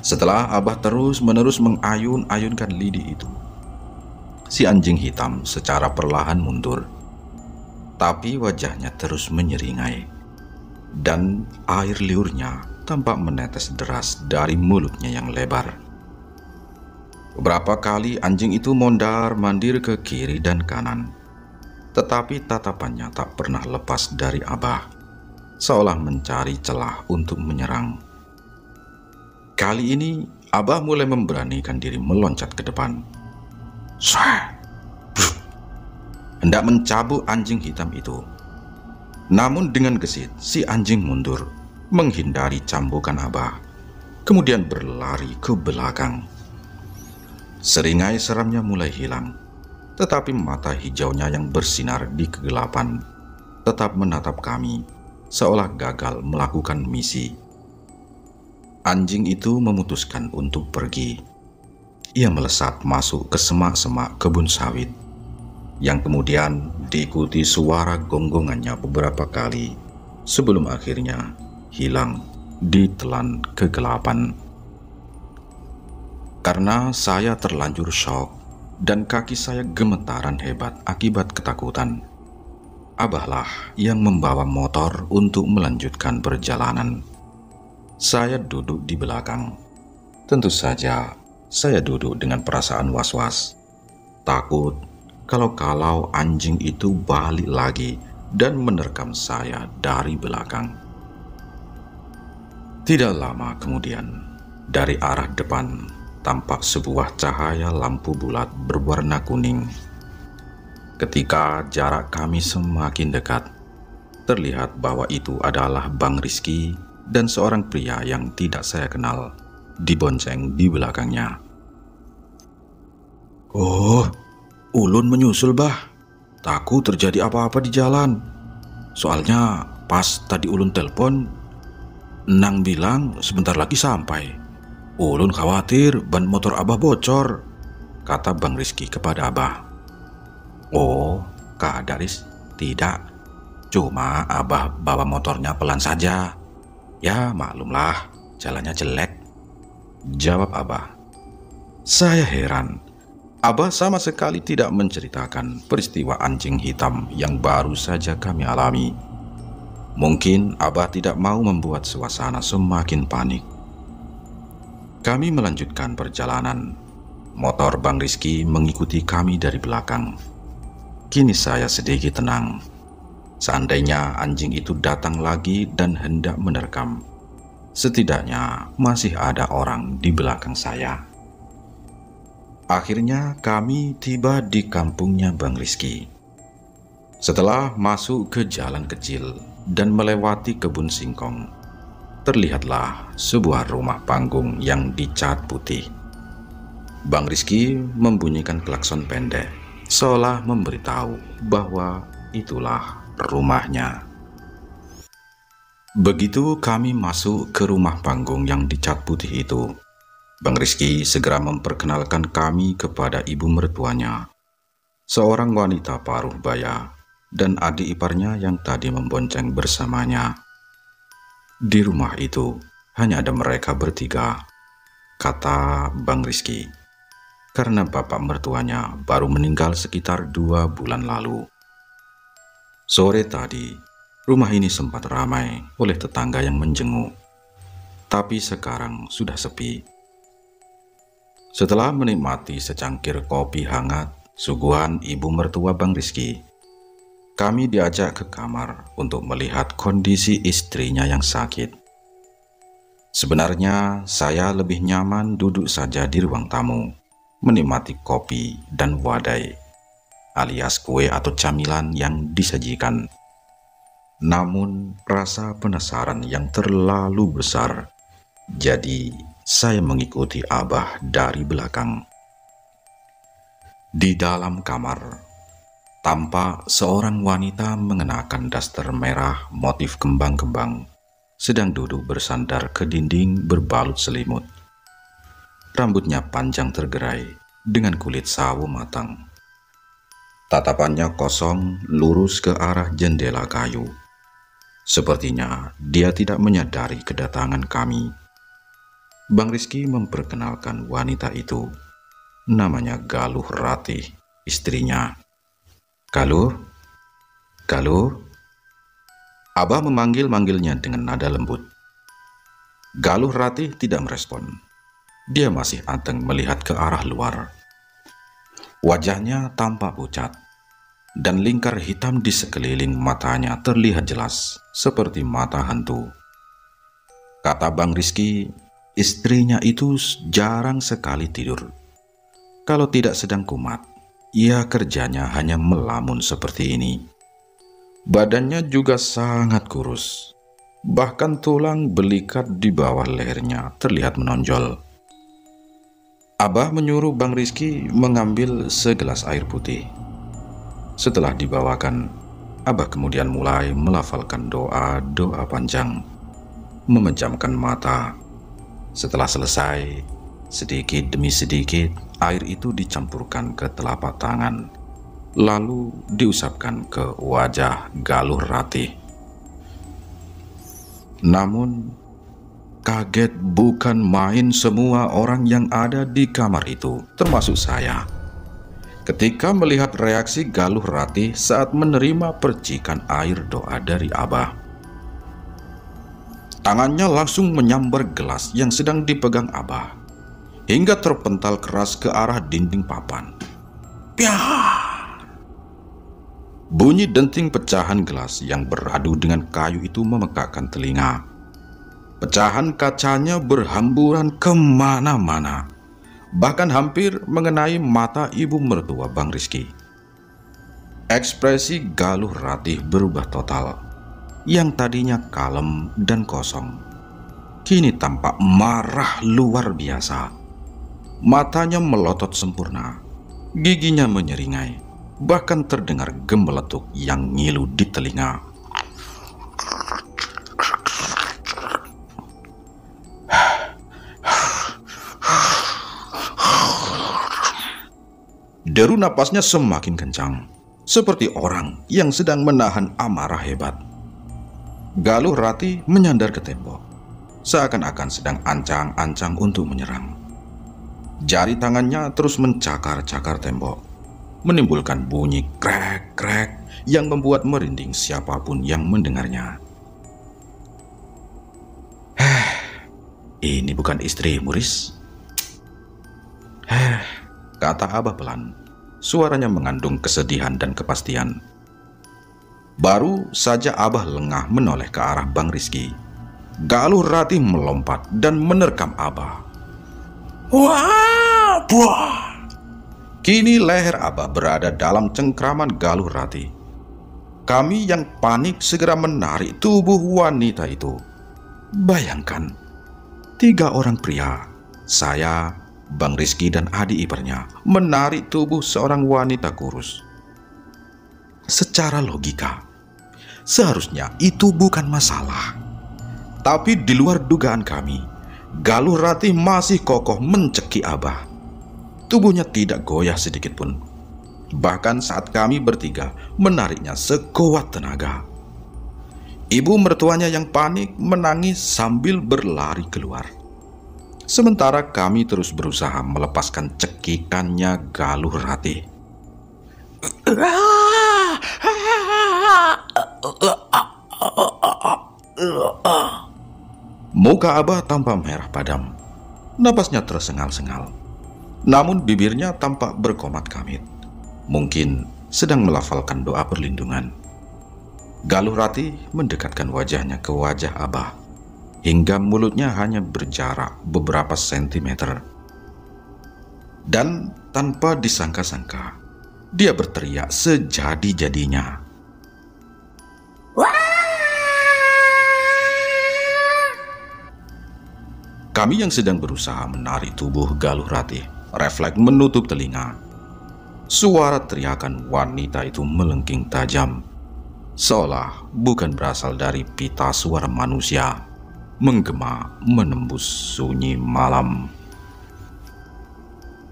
Setelah Abah terus-menerus mengayun-ayunkan lidi itu, si anjing hitam secara perlahan mundur, tapi wajahnya terus menyeringai, dan air liurnya tampak menetes deras dari mulutnya yang lebar. Beberapa kali anjing itu mondar-mandir ke kiri dan kanan, tetapi tatapannya tak pernah lepas dari Abah, seolah mencari celah untuk menyerang. Kali ini Abah mulai memberanikan diri meloncat ke depan. Hendak mencabuk anjing hitam itu. Namun dengan gesit, si anjing mundur, menghindari cambukan Abah, kemudian berlari ke belakang. Seringai seramnya mulai hilang, tetapi mata hijaunya yang bersinar di kegelapan tetap menatap kami, seolah gagal melakukan misi. Anjing itu memutuskan untuk pergi. Ia melesat masuk ke semak-semak kebun sawit, yang kemudian diikuti suara gonggongannya beberapa kali sebelum akhirnya hilang ditelan kegelapan. Karena saya terlanjur syok dan kaki saya gemetaran hebat akibat ketakutan, Abahlah yang membawa motor untuk melanjutkan perjalanan. Saya duduk di belakang. Tentu saja saya duduk dengan perasaan was-was, takut kalau anjing itu balik lagi dan menerkam saya dari belakang. Tidak lama kemudian, dari arah depan tampak sebuah cahaya lampu bulat berwarna kuning. Ketika jarak kami semakin dekat, terlihat bahwa itu adalah Bang Rizky dan seorang pria yang tidak saya kenal dibonceng di belakangnya. "Oh, ulun menyusul, Bah. Takut terjadi apa-apa di jalan. Soalnya pas tadi ulun telepon, Nang bilang sebentar lagi sampai. Ulun khawatir ban motor Abah bocor," kata Bang Rizky kepada Abah. "Oh, Kak Adaris, tidak. Cuma Abah bawa motornya pelan saja. Ya maklumlah, jalannya jelek," jawab Abah. Saya heran, Abah sama sekali tidak menceritakan peristiwa anjing hitam yang baru saja kami alami. Mungkin Abah tidak mau membuat suasana semakin panik. Kami melanjutkan perjalanan. Motor Bang Rizky mengikuti kami dari belakang. Kini saya sedikit tenang. Seandainya anjing itu datang lagi dan hendak menerkam, setidaknya masih ada orang di belakang saya. Akhirnya kami tiba di kampungnya Bang Rizky. Setelah masuk ke jalan kecil dan melewati kebun singkong, terlihatlah sebuah rumah panggung yang dicat putih. Bang Rizky membunyikan klakson pendek, seolah memberitahu bahwa itulah rumahnya. Begitu kami masuk ke rumah panggung yang dicat putih itu, Bang Rizky segera memperkenalkan kami kepada ibu mertuanya, seorang wanita paruh baya, dan adik iparnya yang tadi membonceng bersamanya. Di rumah itu hanya ada mereka bertiga, kata Bang Rizky, karena bapak mertuanya baru meninggal sekitar 2 bulan lalu. Sore tadi, rumah ini sempat ramai oleh tetangga yang menjenguk, tapi sekarang sudah sepi. Setelah menikmati secangkir kopi hangat suguhan ibu mertua Bang Rizky, kami diajak ke kamar untuk melihat kondisi istrinya yang sakit. Sebenarnya saya lebih nyaman duduk saja di ruang tamu, menikmati kopi dan wadai, alias kue atau camilan yang disajikan. Namun rasa penasaran yang terlalu besar, jadi saya mengikuti Abah dari belakang. Di dalam kamar, tampak seorang wanita mengenakan daster merah motif kembang-kembang, sedang duduk bersandar ke dinding berbalut selimut. Rambutnya panjang tergerai dengan kulit sawo matang. Tatapannya kosong lurus ke arah jendela kayu. Sepertinya dia tidak menyadari kedatangan kami. Bang Rizky memperkenalkan wanita itu. Namanya Galuh Ratih, istrinya. Galuh? Galuh? Abah memanggil-manggilnya dengan nada lembut. Galuh Ratih tidak merespon. Dia masih anteng melihat ke arah luar. Wajahnya tampak pucat, dan lingkar hitam di sekeliling matanya terlihat jelas, seperti mata hantu. Kata Bang Rizky, istrinya itu jarang sekali tidur. Kalau tidak sedang kumat, ia kerjanya hanya melamun seperti ini. Badannya juga sangat kurus. Bahkan tulang belikat di bawah lehernya terlihat menonjol. Abah menyuruh Bang Rizky mengambil segelas air putih. Setelah dibawakan, Abah kemudian mulai melafalkan doa-doa panjang, memejamkan mata. Setelah selesai, sedikit demi sedikit air itu dicampurkan ke telapak tangan, lalu diusapkan ke wajah Galuh Ratih. Namun, kaget bukan main semua orang yang ada di kamar itu, termasuk saya, ketika melihat reaksi Galuh Ratih saat menerima percikan air doa dari Abah. Tangannya langsung menyambar gelas yang sedang dipegang Abah, hingga terpental keras ke arah dinding papan. Piah! Bunyi denting pecahan gelas yang beradu dengan kayu itu memekakkan telinga. Pecahan kacanya berhamburan kemana-mana, bahkan hampir mengenai mata ibu mertua Bang Rizky. Ekspresi Galuh Ratih berubah total. Yang tadinya kalem dan kosong, kini tampak marah luar biasa. Matanya melotot sempurna, giginya menyeringai, bahkan terdengar gemeletuk yang ngilu di telinga. Deru napasnya semakin kencang, seperti orang yang sedang menahan amarah hebat. Galuh Ratih menyandar ke tembok, seakan-akan sedang ancang-ancang untuk menyerang. Jari tangannya terus mencakar-cakar tembok, menimbulkan bunyi krek-krek yang membuat merinding siapapun yang mendengarnya. Ini bukan istrimu, Riz? Kata Abah pelan. Suaranya mengandung kesedihan dan kepastian. Baru saja Abah lengah menoleh ke arah Bang Rizky, Galuh Ratih melompat dan menerkam Abah. Wah, buah! Kini leher Abah berada dalam cengkraman Galuh Ratih. Kami yang panik segera menarik tubuh wanita itu. Bayangkan, 3 orang pria, saya, Bang Rizky dan adik iparnya, menarik tubuh seorang wanita kurus. Secara logika, seharusnya itu bukan masalah. Tapi di luar dugaan kami, Galuh Ratih masih kokoh mencekik Abah. Tubuhnya tidak goyah sedikit pun. Bahkan saat kami bertiga menariknya sekuat tenaga. Ibu mertuanya yang panik menangis sambil berlari keluar. Sementara kami terus berusaha melepaskan cekikannya Galuh Ratih. Muka Abah tampak merah padam. Napasnya tersengal-sengal. Namun bibirnya tampak berkomat kamit. Mungkin sedang melafalkan doa perlindungan. Galuh Ratih mendekatkan wajahnya ke wajah Abah, hingga mulutnya hanya berjarak beberapa sentimeter. Dan tanpa disangka-sangka, dia berteriak sejadi-jadinya. Kami yang sedang berusaha menarik tubuh Galuh Ratih refleks menutup telinga. Suara teriakan wanita itu melengking tajam, seolah bukan berasal dari pita suara manusia, menggema menembus sunyi malam.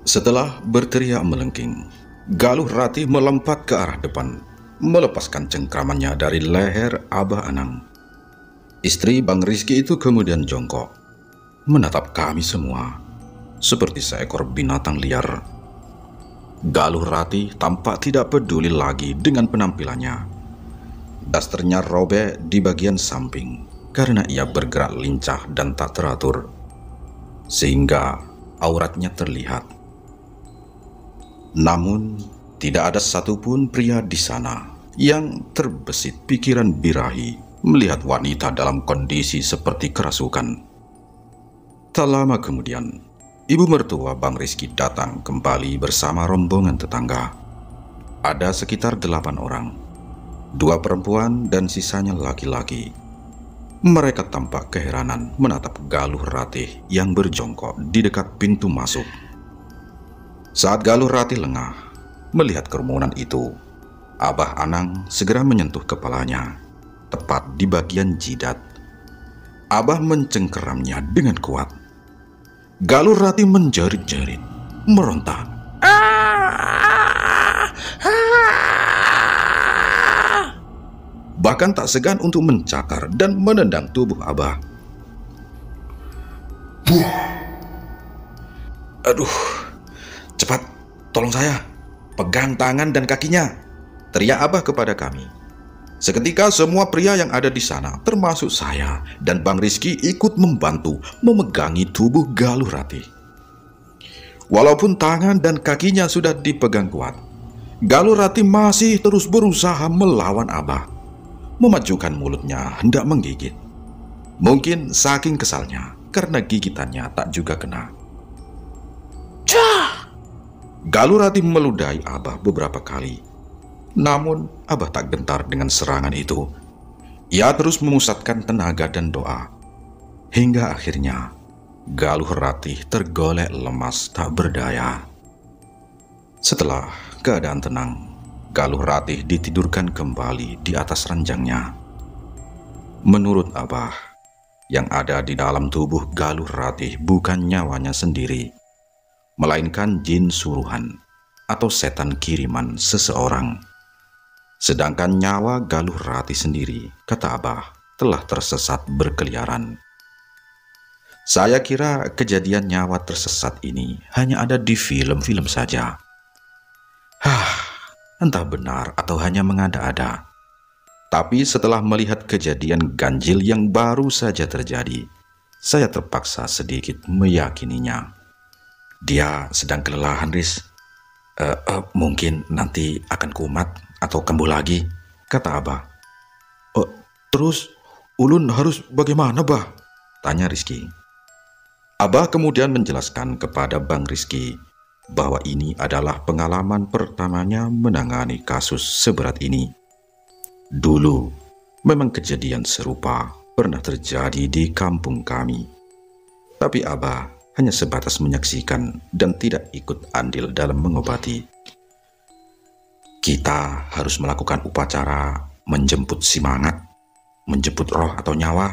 Setelah berteriak melengking, Galuh Ratih melompat ke arah depan, melepaskan cengkramannya dari leher Abah Anang. Istri Bang Rizky itu kemudian jongkok, menatap kami semua seperti seekor binatang liar. Galuh Ratih tampak tidak peduli lagi dengan penampilannya. Dasternya robek di bagian samping karena ia bergerak lincah dan tak teratur, sehingga auratnya terlihat. Namun, tidak ada satupun pria di sana yang terbesit pikiran birahi melihat wanita dalam kondisi seperti kerasukan. Tak lama kemudian, ibu mertua Bang Rizky datang kembali bersama rombongan tetangga. Ada sekitar 8 orang, 2 perempuan dan sisanya laki-laki. Mereka tampak keheranan menatap Galuh Ratih yang berjongkok di dekat pintu masuk. Saat Galuh Ratih lengah melihat kerumunan itu, Abah Anang segera menyentuh kepalanya, tepat di bagian jidat. Abah mencengkeramnya dengan kuat. Galuh Ratih menjerit-jerit, meronta. Bahkan tak segan untuk mencakar dan menendang tubuh Abah. Aduh, cepat, tolong saya, pegang tangan dan kakinya, teriak Abah kepada kami. Seketika semua pria yang ada di sana, termasuk saya dan Bang Rizky, ikut membantu memegangi tubuh Galuh Ratih. Walaupun tangan dan kakinya sudah dipegang kuat, Galuh Ratih masih terus berusaha melawan Abah, memajukan mulutnya hendak menggigit. Mungkin saking kesalnya karena gigitannya tak juga kena. Cah! Galuh Ratih meludahi Abah beberapa kali. Namun Abah tak gentar dengan serangan itu. Ia terus memusatkan tenaga dan doa, hingga akhirnya Galuh Ratih tergolek lemas tak berdaya. Setelah keadaan tenang, Galuh Ratih ditidurkan kembali di atas ranjangnya. Menurut Abah, yang ada di dalam tubuh Galuh Ratih bukan nyawanya sendiri, melainkan jin suruhan atau setan kiriman seseorang. Sedangkan nyawa Galuh Ratih sendiri, kata Abah, telah tersesat berkeliaran. Saya kira kejadian nyawa tersesat ini hanya ada di film-film saja. Entah benar atau hanya mengada-ada. Tapi setelah melihat kejadian ganjil yang baru saja terjadi, saya terpaksa sedikit meyakininya. Dia sedang kelelahan, Riz. Mungkin nanti akan kumat atau kambuh lagi, kata Abah. Terus ulun harus bagaimana, Bah? Tanya Rizky. Abah kemudian menjelaskan kepada Bang Rizky bahwa ini adalah pengalaman pertamanya menangani kasus seberat ini. Dulu, memang kejadian serupa pernah terjadi di kampung kami. Tapi Abah hanya sebatas menyaksikan dan tidak ikut andil dalam mengobati. Kita harus melakukan upacara menjemput semangat, menjemput roh atau nyawa,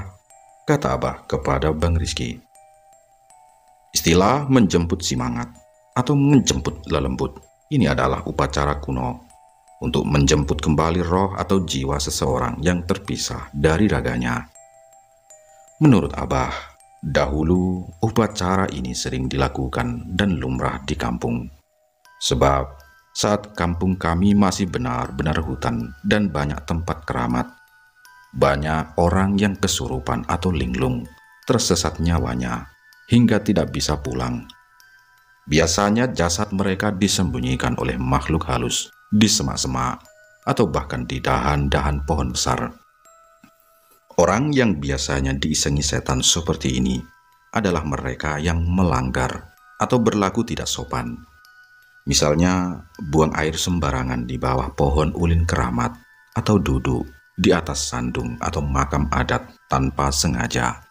kata Abah kepada Bang Rizky. Istilah menjemput semangat atau menjemput lelembut ini adalah upacara kuno untuk menjemput kembali roh atau jiwa seseorang yang terpisah dari raganya. Menurut Abah, dahulu upacara ini sering dilakukan dan lumrah di kampung. Sebab saat kampung kami masih benar-benar hutan dan banyak tempat keramat, banyak orang yang kesurupan atau linglung, tersesat nyawanya hingga tidak bisa pulang. Biasanya jasad mereka disembunyikan oleh makhluk halus di semak-semak atau bahkan di dahan-dahan pohon besar. Orang yang biasanya diisengi setan seperti ini adalah mereka yang melanggar atau berlaku tidak sopan. Misalnya, buang air sembarangan di bawah pohon ulin keramat atau duduk di atas sandung atau makam adat tanpa sengaja.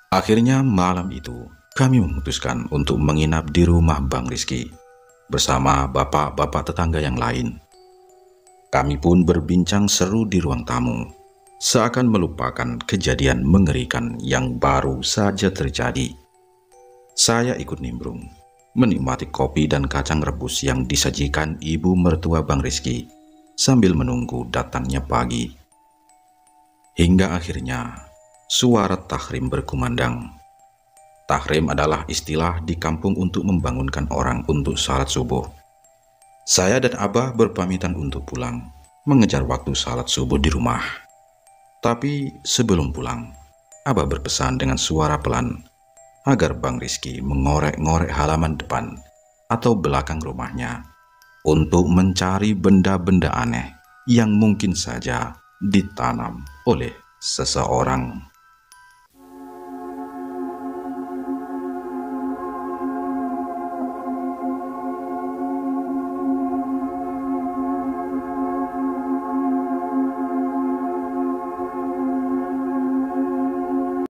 Akhirnya malam itu, kami memutuskan untuk menginap di rumah Bang Rizky bersama bapak-bapak tetangga yang lain. Kami pun berbincang seru di ruang tamu, seakan melupakan kejadian mengerikan yang baru saja terjadi. Saya ikut nimbrung, menikmati kopi dan kacang rebus yang disajikan ibu mertua Bang Rizky sambil menunggu datangnya pagi. Hingga akhirnya suara tahrim berkumandang. Tahrim adalah istilah di kampung untuk membangunkan orang untuk salat subuh. Saya dan Abah berpamitan untuk pulang, mengejar waktu salat subuh di rumah. Tapi sebelum pulang, Abah berpesan dengan suara pelan agar Bang Rizky mengorek-ngorek halaman depan atau belakang rumahnya untuk mencari benda-benda aneh yang mungkin saja ditanam oleh seseorang.